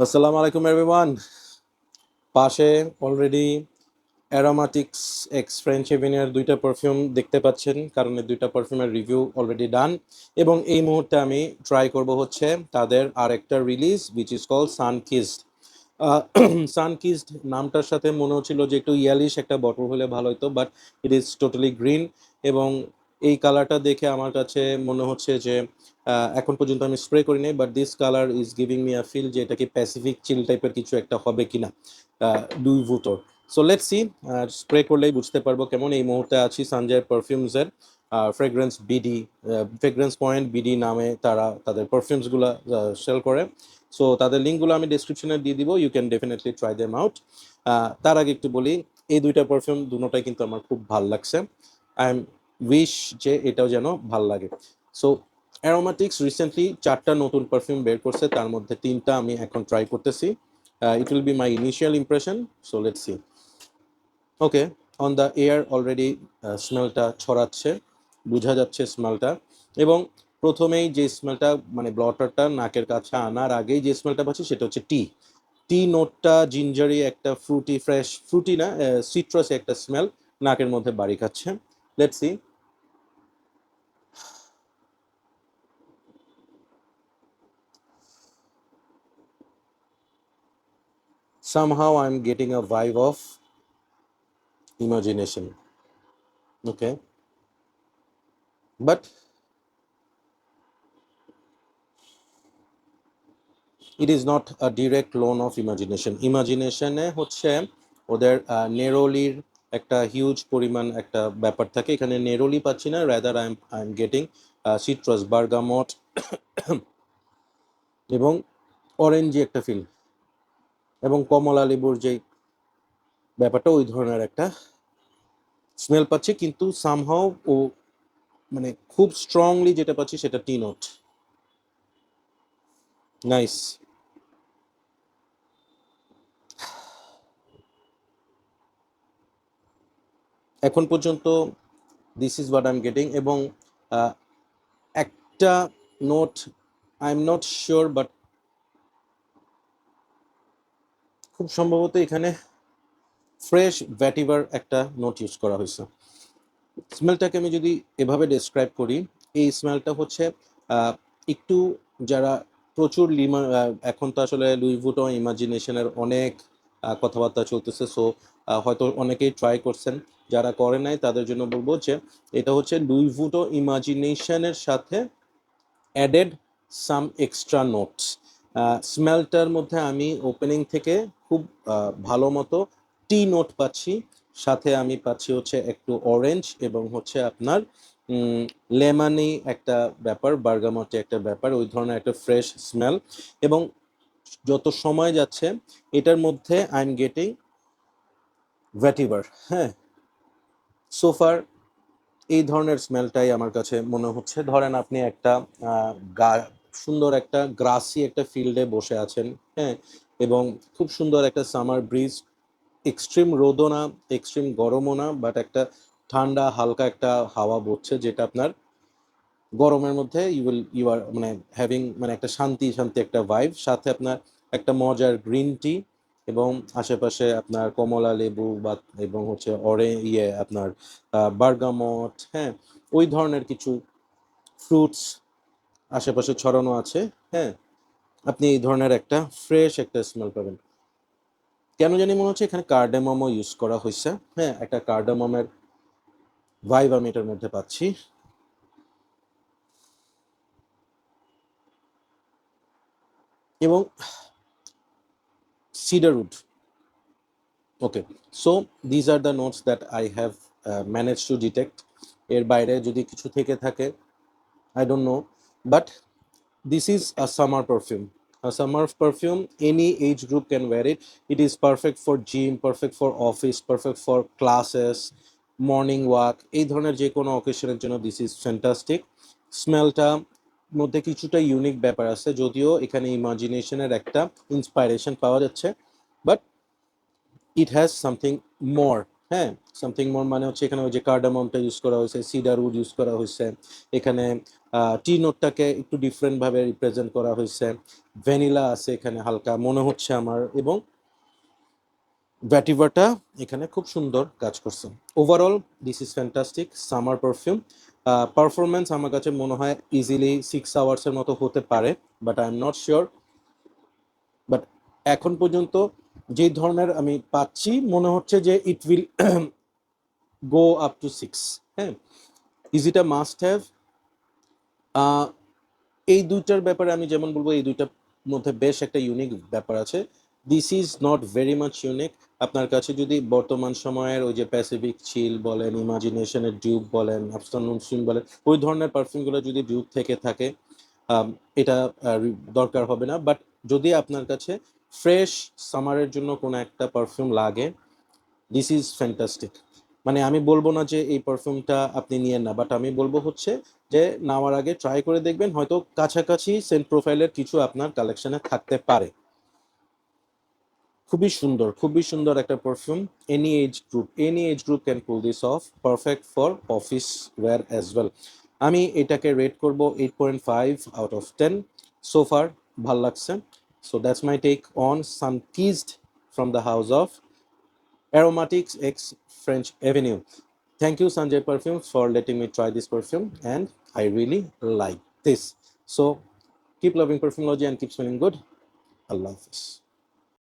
আসসালামু আলাইকুম এভরিওয়ান। পাশে অলরেডি অ্যারোমাটিক্স এক্স ফ্রেঞ্চ এভিনিয়ার দুইটা পারফিউম দেখতে পাচ্ছেন, কারণ এই দুইটা পারফিউমের রিভিউ অলরেডি ডান। এবং এই মুহূর্তে আমি ট্রাই করব হচ্ছে তাদের আরেকটা রিলিজ, উইচ ইজ কল সানকিসড। সানকিসড নামটার সাথে মনে হচ্ছিল যে একটু ইয়ালিশ একটা বটল হলে ভালো হতো, but it is totally green. এবং এই কালারটা দেখে আমার কাছে মনে হচ্ছে যে এখন পর্যন্ত আমি স্প্রে করিনি, but this colour is giving me a feel যে এটা কি প্যাসিফিক চিল টাইপের কিছু একটা হবে কিনা দুই ভুটোর। সো লেটস সি, স্প্রে করলেই বুঝতে পারবো কেমন। এই মুহূর্তে আছি সঞ্জয় পারফিউমসের fragrance BD, fragrance point BD নামে তারা তাদের পারফিউমসগুলো সেল করে। সো তাদের লিঙ্কগুলো আমি ডিসক্রিপশনে দিয়ে দিব, you can definitely try them out. তার আগে একটু বলি, এই দুইটা পারফিউম দুটোটাই কিন্তু আমার খুব ভাল লাগছে। আই এম উইশ যে এটাও যেন ভাল লাগে। সো অ্যারোমাটিক্স রিসেন্টলি 4টা নতুন পারফিউম বের করছে, তার মধ্যে 3টা আমি এখন ট্রাই করতেছি। It will be my initial impression, so let's C. Okay, on the air already স্মেলটা ছড়াচ্ছে, বোঝা যাচ্ছে স্মেলটা। এবং প্রথমেই যে স্মেলটা, মানে ব্লটারটা নাকের কাছে আনার আগেই যে স্মেলটা পাচ্ছি সেটা হচ্ছে টি। টি নোটটা জিঞ্জারি একটা ফ্রুটি, ফ্রেশ ফ্রুটি না, সিট্রাসি একটা স্মেল নাকের মধ্যে বাড়ি খাচ্ছে। Let's see. Somehow I'm getting a vibe of imagination. Okay, but it is not a direct loan of imagination. ইমাজিনেশনে হচ্ছে ওদের নেরোলির একটা হিউজ পরিমাণ একটা ব্যাপার থাকে, এখানে নেরোলি পাচ্ছি না, rather I am getting citrus, bergamot এবং অরেঞ্জি একটা ফিল, এবং কমলা লেবুর যে ব্যাপারটা ওই ধরনের একটা স্মেল পাচ্ছি। কিন্তু সামহাও ও মানে খুব স্ট্রংলি যেটা পাচ্ছি সেটা টি নোট। নাইস। এখন পর্যন্ত this is what I am getting. এবং একটা note I am not sure, but খুব সম্ভবত এখানে ফ্রেশ ভ্যাটিভার একটা নোট ইউজ করা হয়েছে। স্মেলটাকে আমি যদি এভাবে ডেসক্রাইব করি, এই স্মেলটা হচ্ছে একটু, যারা প্রচুর এখন তো আসলে লুই ভুটন ইমাজিনেশনের অনেক কথাবার্তা চলতেছে, সো হয়তো অনেকেই ট্রাই করছেন। যারা করে নাই তাদের জন্য বলবো যে এটা হচ্ছে লুই ভুটন ইমাজিনেশনের সাথে অ্যাডেড সাম এক্সট্রা নোটস। স্মেলটার মধ্যে আমি ওপেনিং থেকে খুব ভালো মতো টি নোট পাচ্ছি, সাথে আমি পাচ্ছি হচ্ছে একটু অরেঞ্জ এবং হচ্ছে আপনার লেমনি একটা ব্যাপার, বার্গামটি একটা ব্যাপার, ওই ধরনের একটা ফ্রেশ স্মেল। এবং যত সময় যাচ্ছে এটার মধ্যে আই এম গেটিং ভ্যাটিভার। হ্যাঁ, সোফার এই ধরনের স্মেলটাই আমার কাছে মনে হচ্ছে। ধরেন আপনি একটা সুন্দর একটা গ্রাসি একটা ফিল্ডে বসে আছেন, হ্যাঁ, এবং খুব সুন্দর একটা সামার ব্রিজ, এক্সট্রিম রোদও না, এক্সট্রিম গরমও না, বাট একটা ঠান্ডা হালকা একটা হাওয়া বইছে, যেটা আপনার গরমের মধ্যে ইউ আর মানে হ্যাভিং মানে একটা শান্তি শান্তি একটা ভাইব, সাথে আপনার একটা মজার গ্রিন টি এবং আশেপাশে আপনার কমলা লেবু বা এবং হচ্ছে আপনার বার্গামট, হ্যাঁ, ওই ধরনের কিছু ফ্রুটস আশেপাশে ছড়ানো আছে। হ্যাঁ, আপনি এই ধরনের একটা ফ্রেশ একটা স্মেল পাবেন। কেন জানি মনে হচ্ছে এখানে কার্ডামমও ইউজ করা হয়েছে। হ্যাঁ, একটা কার্ডামমের ভাইব আমি এটার মধ্যে পাচ্ছি। এবং cedarwood. Okay, so these are the notes that I have manage to detect. এর বাইরে যদি কিছু থেকে থাকে, I don't know, but this is a summer perfume. A summer perfume, any age group can wear it. It is perfect for gym, perfect for office, perfect for classes, morning walk. এই ধরনের যে কোনো অকেশনের জন্য this is fantastic. স্মেলটা মধ্যে কিছুটা unique ব্যাপার আছে, যদিও এখানে ইমাজিনেশনের একটা ইন্সপাইরেশন পাওয়া যাচ্ছে, but it has something more. হ্যাঁ, সামথিং মোর মানে হচ্ছে এখানে ওই যে কার্ডামমটা ইউজ করা হয়েছে, সিডার উড ইউজ করা হয়েছে, এখানে টি নোটটাকে একটু ডিফারেন্টভাবে রিপ্রেজেন্ট করা হয়েছে, ভ্যানিলা আছে এখানে হালকা মনে হচ্ছে আমার, এবং ভ্যাটিভাটা এখানে খুব সুন্দর কাজ করছে। Overall this is fantastic summer perfume. Performance আমার কাছে মনে হয় ইজিলি 6 আওয়ার্সের মতো হতে পারে, but I am not sure. But এখন পর্যন্ত যে ধরনের আমি পাচ্ছি মনে হচ্ছে যে it will go up to 6। হ্যাঁ, is it a must have? এই দুইটার ব্যাপারে আমি যেমন বলবো, এই দুইটার মধ্যে বেশ একটা ইউনিক ব্যাপার আছে। This is not very much unique. আপনার কাছে যদি বর্তমান সময়ের ওই যে প্যাসিফিক চিল বলেন, ইমাজিনেশনের ডিউব বলেন, আফটারনুন সুইং বলেন, ওই ধরনের পারফিউমগুলো যদি ডিউব থেকে থাকে, এটা দরকার হবে না। বাট যদি আপনার কাছে ফ্রেশ সামারের জন্য কোনো একটা পারফিউম লাগে, দিস ইজ ফ্যান্টাস্টিক। মানে আমি বলবো না যে এই পারফিউমটা আপনি নিয়েন না, বাট আমি বলবো হচ্ছে যে নেওয়ার আগে ট্রাই করে দেখবেন, হয়তো কাছাকাছি সেন্ট প্রোফাইলের কিছু আপনার কালেকশনে থাকতে পারে। খুবই সুন্দর একটা perfume. Any age group can pull this off, perfect for office wear as well. আমি এটাকে রেট করব 8.5 out of 10। সোফার ভাল লাগছে। So that's my take on Sunkissed from the house of Aromatics X French Avenue. Thank you, Sanjay Perfumes, for letting me try this perfume, and I really like this. So keep loving Perfumology and keep smelling good. Allah Hafiz.